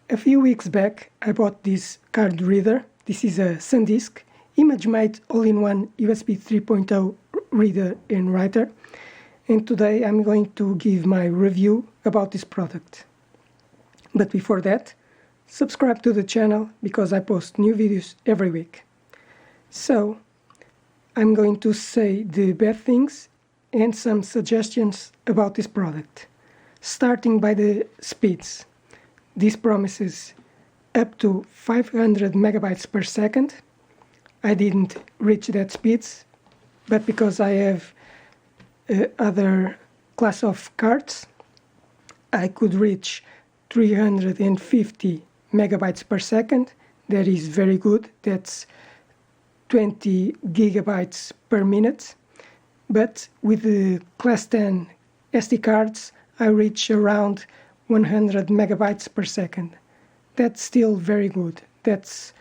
A few weeks back I bought this card reader. This is a SanDisk ImageMate All-in-one USB 3.0 reader and writer, and today I'm going to give my review about this product. But before that, subscribe to the channel because I post new videos every week. So I'm going to say the bad things and some suggestions about this product. Starting by the speeds. This promises up to 500 megabytes per second. I didn't reach that speeds, but because I have other class of cards, I could reach 350 megabytes per second. That is very good. That's 20 gigabytes per minute. But with the class 10 SD cards, I reach around 100 megabytes per second. That's still very good. That's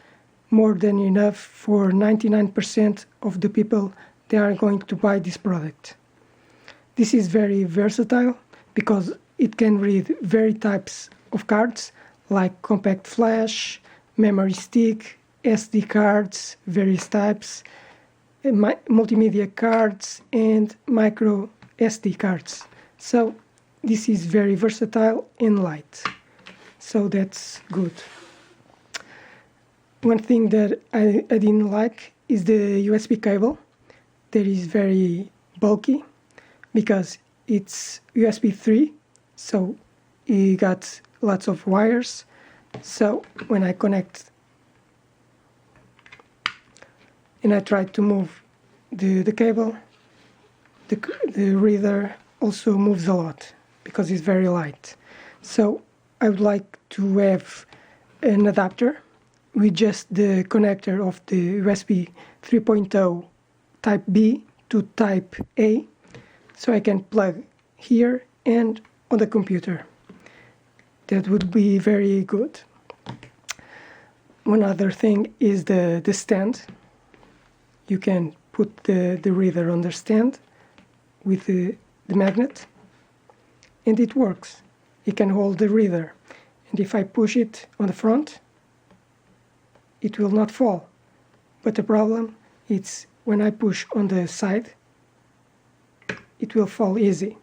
more than enough for 99% of the people that are going to buy this product. This is very versatile because it can read various types of cards like compact flash, memory stick, SD cards, various types, multimedia cards, and micro SD cards. So this is very versatile and light. So that's good. One thing that I didn't like is the USB cable. That is very bulky because it's USB 3, so it got lots of wires. So when I connect and I try to move the cable, the reader also moves a lot because it's very light. So I would like to have an adapter with just the connector of the USB 3.0 type B to type A, so I can plug here and on the computer. That would be very good. One other thing is the stand. You can put the reader on the stand with the magnet, and it works. It can hold the reader, and if I push it on the front, it will not fall. But the problem is when I push on the side, it will fall easy.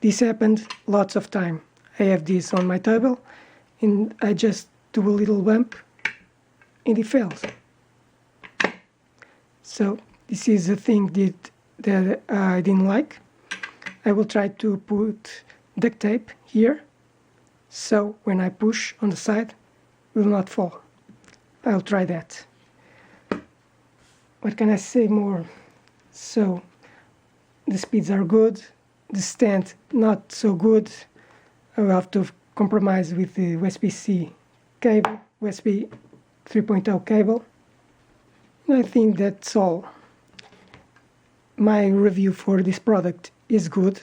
This happened lots of time. I have this on my table, and I just do a little bump, and it fails. So this is a thing that I didn't like. I will try to put duct tape here, so when I push on the side, it will not fall. I'll try that. What can I say more? So the speeds are good, the stand not so good. I will have to compromise with the USB-C cable, USB 3.0 cable. I think that's all. My review for this product is good.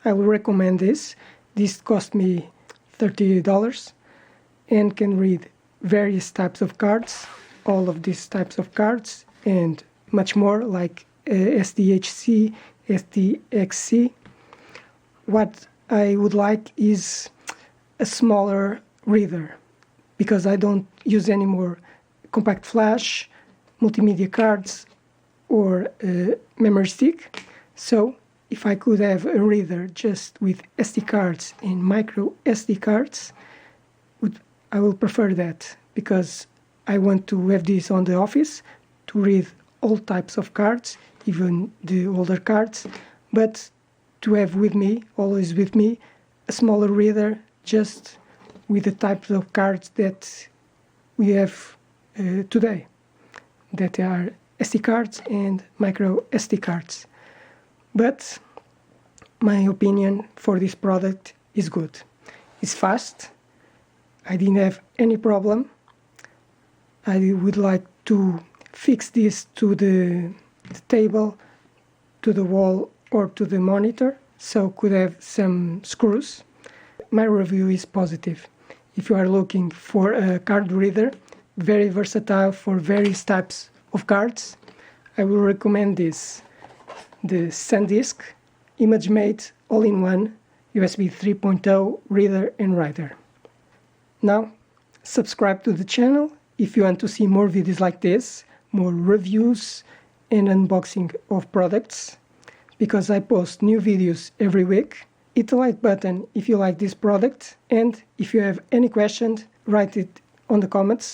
I will recommend this. This cost me $30 and can read various types of cards, all of these types of cards, and much more like SDHC, SDXC. What I would like is a smaller reader because I don't use any more compact flash, multimedia cards, or memory stick. So if I could have a reader just with SD cards and micro SD cards, I will prefer that because I want to have this on the office to read all types of cards, even the older cards, but to have with me, always with me, a smaller reader just with the types of cards that we have today, that are SD cards and micro SD cards. But my opinion for this product is good. It's fast. I didn't have any problem. I would like to fix this to the table, to the wall, or to the monitor, so could have some screws. My review is positive. If you are looking for a card reader, very versatile for various types of cards, I will recommend this. The SanDisk ImageMate All-in-one USB 3.0 reader and writer. Now Subscribe to the channel if you want to see more videos like this, more reviews and unboxing of products, because I post new videos every week. Hit the like button if you like this product, and if you have any questions, write it on the comments